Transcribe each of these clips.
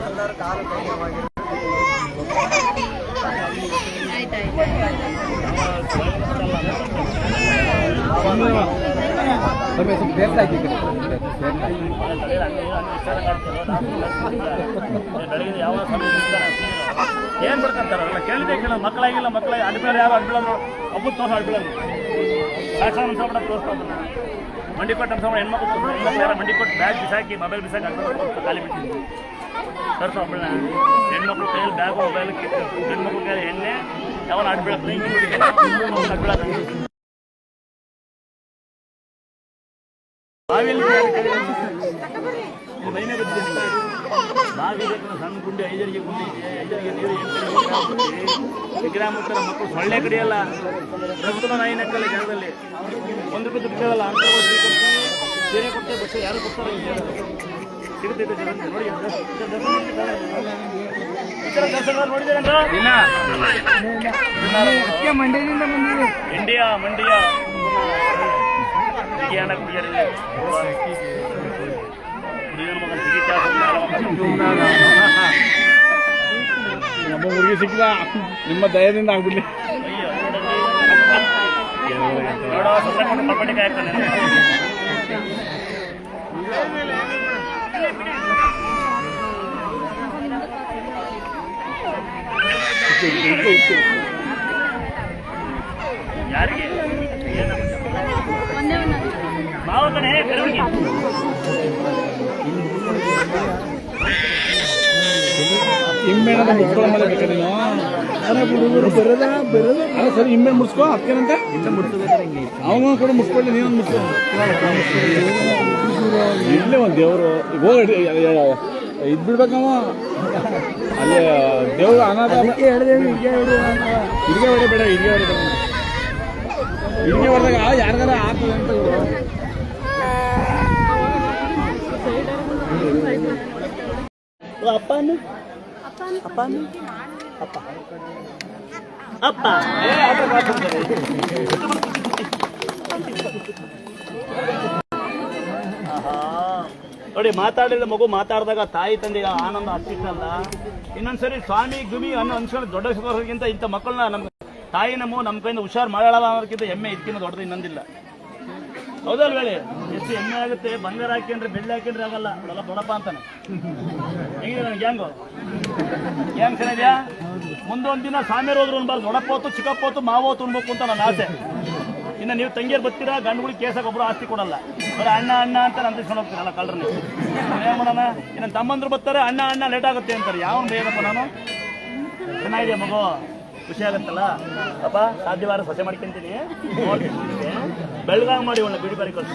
ಎಲ್ಲರ ಕಾಲು ಕೈವಾಗಿರುತ್ತೆ. ಬೆಳಗ್ಗೆ ಯಾವ ಏನ್ ಬರ್ಕಂತಾರಲ್ಲ ಕೇಳಿದೆ ಮಕ್ಕಳಾಗಿಲ್ಲ ಮಕ್ಕಳಾಗಿ ಅಡ್ಬಿಳೋರು ಯಾರು ಅಡ್ಬಿಳೋದು ಒಬ್ಬರು ತೋರಿಸ ಅಡ್ಬಿಳೋದು ಸಾಕ್ಷಾತ್ ಅನ್ಸೋಬಿಡ ತೋರಿಸ್ತಾ ಮಂಡಿ ಕೊಟ್ಟು ಅನ್ಸೋಬಿಡ ಹೆಣ್ಮಕ್ಳು ಯಾರು ಮಂಡಿ ಕೊಟ್ಟು ಬ್ಯಾಗ್ ಬಿಸಾಕಿ ಮೊಬೈಲ್ ಬಿಸಾಕಿ ಖಾಲಿ ಬಿಟ್ಟಿದ್ವಿ ತೋರಿಸೋ ಒಬ್ಬಳನ್ನ ಹೆಣ್ಮಕ್ಳು ಕೈಯಲ್ಲಿ ಬ್ಯಾಗು ಮೊಬೈಲ್ ಹೆಣ್ಮಕ್ಳು ಕೈಯಲ್ಲಿ ಎಣ್ಣೆ ಯಾವನ್ನ ಅಡ್ಬಿಳೋದು ಅಡ್ಬಿಳೋದು ಬಾವಿಯಲ್ಲಿ ಮೈನೇ ಗೊತ್ತಿದೆ ಬಾವಿ ಸಣ್ಣ ಗುಂಡಿ 5 ಗುಂಡಿ ಇದೆ 5 ನೀರು 8 ಗ್ರಾಮತ್ತರ ಮಕ್ಕಳು ಸೊಳ್ಳೆ ಕಡಿಯಲ್ಲ ರಕ್ತದ ನಾಯಿ ನಕ್ಕಲ್ಲ ಜಾಗದಲ್ಲಿ 1 ರೂಪಾಯಿ ದುಡ್ಡಲ್ಲ ಅಂತ ಬೇರೆ ಕೊಡ್ತಾರೆ ಬಸ್ ಯಾರು ಕೊಡ್ತಾರೆ ಸಿಗುತ್ತೈತೆ ಜನ ನೋಡಿ ನೋಡಿದ್ದೀರ ಮಂಡ್ಯದಿಂದ ಬಂದಿದೆ ಮಂಡ್ಯ ವಿಜ್ಞಾನ ಕುಡಿಯಲಿಲ್ಲ ನಮ್ಮ ಹುಡುಗಿ ಸಿಕ್ಕಿಲ್ಲ ನಿಮ್ಮ ದಯದಿಂದ ಆಗ್ಬಿಡ್ಲಿ. ಯಾರಿಗೆ ಮಾವತನೇ ಬೆರವಣಿಗೆ ಇಮ್ಮೇಣ ಮುಡ್ಕೊಳ್ಳೋ ಮೇಲೆ ಬೇಕಾ ನೀನು ಹುಡುಗರು ಬರೋದ ಅಲ್ಲ ಸರಿ ಇಮ್ಮೇಲೆ ಮುಡ್ಸ್ಕೋ ಅದಕ್ಕೇನಂತ ಅವನು ಕೂಡ ಮುಡ್ಸ್ಕೊಳ್ಳಿ ನೀನು ಮುಡ್ಸ್ಕೊ ಇಲ್ಲೇ ಒಂದು ದೇವರು ಹೋಗಿ ಇದು ಬಿಡ್ಬೇಕವ ಅಲ್ಲಿ ದೇವ್ರು ಅನಾಥ ಇಲ್ಲಿಗೆ ಹೊಡೆ ಬೇಡ ಇಲ್ಲಿಗೆ ಹೊಡೆದಾಗ ಯಾರಿಗಾರ ಆಗ್ತದೆ ಅಂತ ಅಪ್ಪನು ಅಪ್ಪನು ಅಪ್ಪ ಅಪ್ಪ ನೋಡಿ ಮಾತಾಡಿದ ಮಗು ಮಾತಾಡಿದಾಗ ತಾಯಿ ತಂದೆಯ ಆನಂದ ಅಷ್ಟಿಷ್ಟಲ್ಲ. ಇನ್ನೊಂದ್ಸರಿ ಸ್ವಾಮಿ ಗುಮಿ ಅನ್ನೋ ಅನ್ಸ್ಕೊಂಡು ದೊಡ್ಡ ಸಿಗೋರಿಗಿಂತ ಇಂಥ ಮಕ್ಕಳನ್ನ ನಮ್ಮ ತಾಯಿ ನಮ್ಮ ಕೈಯಿಂದ ಹುಷಾರು ಮಾಡಲ್ಲ ಅನ್ನೋದಕ್ಕಿಂತ ಹೆಮ್ಮೆ ಇದಕ್ಕಿಂತ ದೊಡ್ಡದು ಇನ್ನೊಂದಿಲ್ಲ. ಹೌದಲ್ವ ಹೇಳಿ? ಎಷ್ಟು ಹೆಮ್ಮೆ ಆಗುತ್ತೆ. ಬಂಗಾರ ಹಾಕಿಂಡ್ರೆ ಬೆಳ್ಳಿ ಹಾಕಿಂಡ್ರೆ ಆಗಲ್ಲ, ಅವಳೆಲ್ಲ ದೊಡ್ಡಪ್ಪ ಅಂತಾನೆ. ಹೆಂಗಿದೆ ನನಗೆ ಗ್ಯಾಂಗು ಗ್ಯಾಂಗ್ ಚೆನ್ನಾಗಿದೆಯಾ? ಮುಂದೊಂದು ದಿನ ಸಾಮೇರು ಹೋದ್ರು ಅನ್ಬಾರ್ದು, ದೊಡ್ಡಪ್ಪ ಹೊತ್ತು ಚಿಕ್ಕಪ್ಪ ಹೊತ್ತು ಮಾವ ಹೊತ್ತು ಉಣ್ಬೇಕು ಅಂತ ನನ್ನ ಆಸೆ. ಇನ್ನು ನೀವು ತಂಗಿಯರು ಬರ್ತೀರಾ, ಗಂಡುಗಳಿಗೆ ಕೇಸಾಗ ಒಬ್ಬರು ಆಸ್ತಿ ಕೊಡಲ್ಲ, ಬರೀ ಅಣ್ಣ ಅಂತ ನಂತಿಸ್ಕೊಂಡು ಹೋಗ್ತೀರಲ್ಲ ಕಳ್ರನ್ನ. ಏನು ಮಾಡೋಣ? ಇನ್ನು ತಮ್ಮಂದ್ರು ಬರ್ತಾರೆ, ಅಣ್ಣ ಲೇಟ್ ಆಗುತ್ತೆ ಅಂತಾರೆ. ಯಾವನು ಬೇಕಪ್ಪ ನಾನು? ಚೆನ್ನಾಗಿದೆ ಮಗು, ಖುಷಿ ಆಗುತ್ತಲ್ಲ. ಅಪ್ಪ ಸಾಧ್ಯವಾದ ಸೊಸೆ ಮಾಡ್ಕೊಂತೀನಿ, ಬೆಳಗಾವಿ ಮಾಡಿ ಒಳ್ಳೆ ಬಿಡಿ ಬಾರಿ ಕೊಟ್ಟು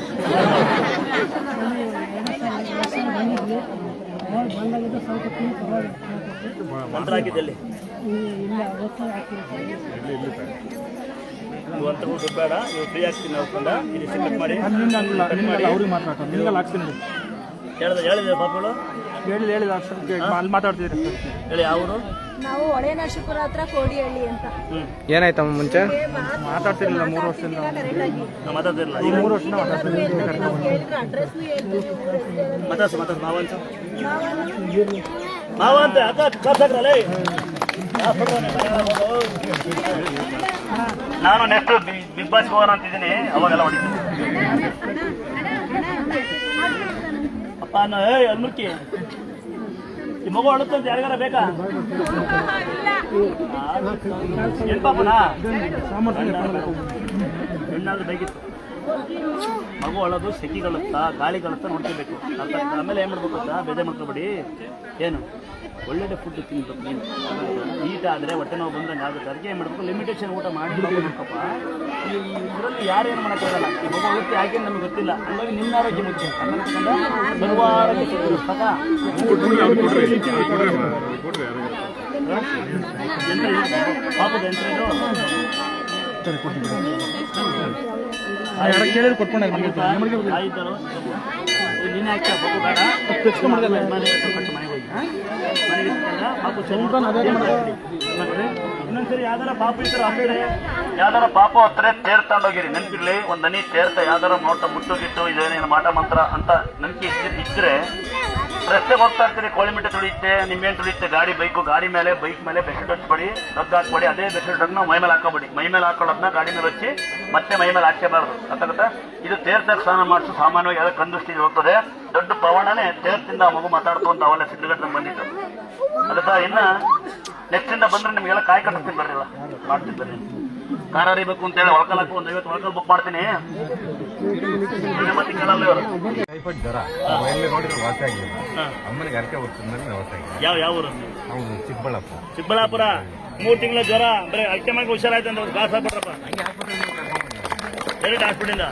ಮಂತ್ರ ಹಾಕಿದ್ದಲ್ಲಿ ನೀವು ಅಂತ ದುಡ್ಡು ಬೇಡ, ನೀವು ಫ್ರೀ ಆಗ್ತೀನಿ ನೋಡ್ಕೊಂಡ ಇಲ್ಲಿ ಕಟ್ ಮಾಡಿ ಹೇಳಿದೆ ಬಾಬುಗಳು ಹೇಳಿದ ಅಲ್ಲಿ ಮಾತಾಡ್ತಿದ್ರಿ. ಹೇಳಿ ಅವರು ನಾವು ಹೊಳೆ ನರಸೀಪುರ ಹತ್ರ ಕೋಡಿಹಳ್ಳಿ ಅಂತ. ಏನಾಯ್ತಮ್ಮ ಮುಂಚೆ ಮಾತಾಡ್ತಿರ್ಲಿಲ್ಲ 3 ವರ್ಷದಿಂದ ಮಾತಾಡ್ತಿರಲಿಲ್ಲ. ಈ 3 ವರ್ಷದಿಂದ ಮಾತಾಡ್ಸ ಮಾವ ಅಂತ ಅಕ್ಕ ಕಾಸಾಕ್ರಲ್ಲ. ನಾನು ನೆಕ್ಸ್ಟ್ ಬಿಗ್ ಬಾಸ್ ಹೋಗೋಣ ಅಂತಿದ್ದೀನಿ, ಅವಾಗೆಲ್ಲ ಹೊಡಿತೀನಿ. ಅಪ್ಪ ಅನ್ನೋ ಅಲ್ಮುರ್ಕಿ ಈ ಮಗು ಅಳುತ್ತಂತ ಯಾರಿಗಾರ ಬೇಕಾ? ಏನ್ ಪಾಪನಾ ಹೆಣ್ಣಾದ್ರೂ ಬೇಕಿತ್ತು. ಮಗು ಅಳೋದು ಸೆಕಿಗಳುತ್ತಾ ಗಾಳಿಗಳುತ್ತಾ ನೋಡ್ಕೋಬೇಕು. ಆಮೇಲೆ ಏನ್ ಮಾಡ್ಬೇಕು ಅಂತ ಬೇಜಾರು ಮಾಡ್ಕೋಬೇಡಿ. ಏನು ಒಳ್ಳೆ ಫುಡ್ ತಿನ್ಬೇಕು. ನೀನು ಈಟ್ ಆದರೆ ಹೊಟ್ಟೆ ನೋವು ಬಂದಂಗೆ ಆಗುತ್ತೆ. ಅದಕ್ಕೆ ಏನು ಮಾಡಬೇಕು, ಲಿಮಿಟೇಷನ್ ಊಟ ಮಾಡಿ ಹೋಗ್ಬೇಕಪ್ಪ. ಇದರಲ್ಲಿ ಯಾರೇನು ಮಾಡೋಕ್ಕಾಗಲ್ಲ. ಈ ಮಗು ಅಳುತ್ತೆ ಯಾಕೆ ನಮಗೆ ಗೊತ್ತಿಲ್ಲ. ಹಂಗಾಗಿ ನಿಮ್ಮ ಆರೋಗ್ಯ ಮುಖ್ಯ. ಬರುವಾರಕ್ಕೆ ಪುಸ್ತಕ ಪಾಪದ ಯಂತ್ರ ಇದು ಕೇಳಿದ್ರೆ ಕೊಟ್ಕೊಂಡ ಆಯ್ತರು ನೀನು ಹಾಕಿ ಪಾಪು ಬೇಡ ತೆಚ್ಕೊಂಡ್ಬಿಡ್ದಲ್ಲ ಮನೆಗೆ ಹೋಗಿ ಮನೆಗೆ ಪಾಪು ಇನ್ನೊಂದ್ಸರಿ ಯಾವ್ದಾರ ಪಾಪು ಇರ್ತಾರೆ ಆ ಕಡೆ ಯಾವ್ದಾರ ಪಾಪ ಹತ್ರ ತೇರ್ ತಗೊಂಡೋಗಿರಿ. ನೆನಪಿರ್ಲಿ, ಒಂದು ಹನಿ ತೇರ್ತ ಯಾವ್ದಾರ ನೋಟ ಮುಟ್ಟು ಗಿಟ್ಟು ಇದೇನೇನು ಮಾಟ ಮಂತ್ರ ಅಂತ ನಂಬಿಕೆ ಇದ್ರೆ ರಸ್ತೆಗೆ ಹೋಗ್ತಾ ಇರ್ತೀರಿ, ಕೋಳಿ ಮಿಟ್ಟೆ ತುಳಿಯುತ್ತೆ, ನಿಂಬೆಹಣ್ಣು ತುಳಿಯುತ್ತೆ, ಗಾಡಿ ಮೇಲೆ ಬೈಕ್ ಮೇಲೆ ಬೆಸ್ಟ್ ಹಚ್ಬೇಡಿ, ರದ್ದು ಹಾಕ್ಬೇಡಿ. ಅದೇ ಬೆಸ್ಟ್ ನಾವು ಮೈ ಮೇಲೆ ಹಾಕೋಬೇಡಿ. ಮೈ ಮೇಲೆ ಹಾಕೊಳ್ಳೋದನ್ನ ಗಾಡಿ ಮೇಲೆ ಹಚ್ಚಿ ಮತ್ತೆ ಮೈ ಮೇಲೆ ಹಾಕಬಾರ್ದು. ಅರ್ಥಾಗುತ್ತಾ? ಇದು ತೀರ್ಥಕ್ಕೆ ಸ್ನಾನ ಮಾಡಿಸು ಸಾಮಾನ್ಯವಾಗಿ ಯಾವ್ದು ಕಂದುಷ್ಟಿ ಹೋಗ್ತದೆ. ದೊಡ್ಡ ಪವಾಡನೇ ತೀರ್ಥದಿಂದ ಆ ಮಗು ಮಾತಾಡ್ತು ಅಂತ ಅವೆಲ್ಲ ಸಿದ್ಧಗಟ್ಟೆ ಬಂದಿತ್ತು. ಅದಕ್ಕೆ ಇನ್ನ ನೆಕ್ಸ್ಟ್ ಇಂದ ಬಂದ್ರೆ ನಿಮ್ಗೆಲ್ಲ ಕಾಯಿ ಕಟ್ಟಿಸ್ತೀನಿ ಬರ್ರಿಲ್ಲ, ಮಾಡ್ತೀನಿ ಬರ್ರಿ. ಕಾರ್ ಹರಿಬೇಕು ಅಂತ ಹೇಳಿ ಒಳಕಲಕ್ಕೂ ಒಂದು 50 ಒಳಕಲ್ ಬುಕ್ ಮಾಡ್ತೀನಿ. ಮತ್ತೆ ಕೇಳಲ್ಲ ಇವರು. ಟೈಫಾಯ್ಡ್ ಜ್ವರ ಮನೆಯಲ್ಲಿ ನೋಡಿದ್ರೆ ವಾಸಿ ಆಗಿಲ್ಲ. ಅಮ್ಮನಿಗೆ ಅರ್ಕೆ ಬರ್ತಿದ್ದಂಗೆ ವಾಸಿ ಆಗಿಲ್ಲ. ಯಾವ ಊರು? ಹೌದು, ಚಿಕ್ಕಬಳ್ಳಾಪುರ. 3 ತಿಂಗಳ ಜ್ವರ, ಬರೀ ಅರ್ಕೆ ಮಾಡಿ ಹುಷಾರಾಯ್ತು ಅಂತ ಗಾಸ ಹಾಕ್ಬಿಟ್ರಪ್ಪ. ಡೈರೆಕ್ಟ್ ಹಾಸ್ಪಿಟಲಿಂದ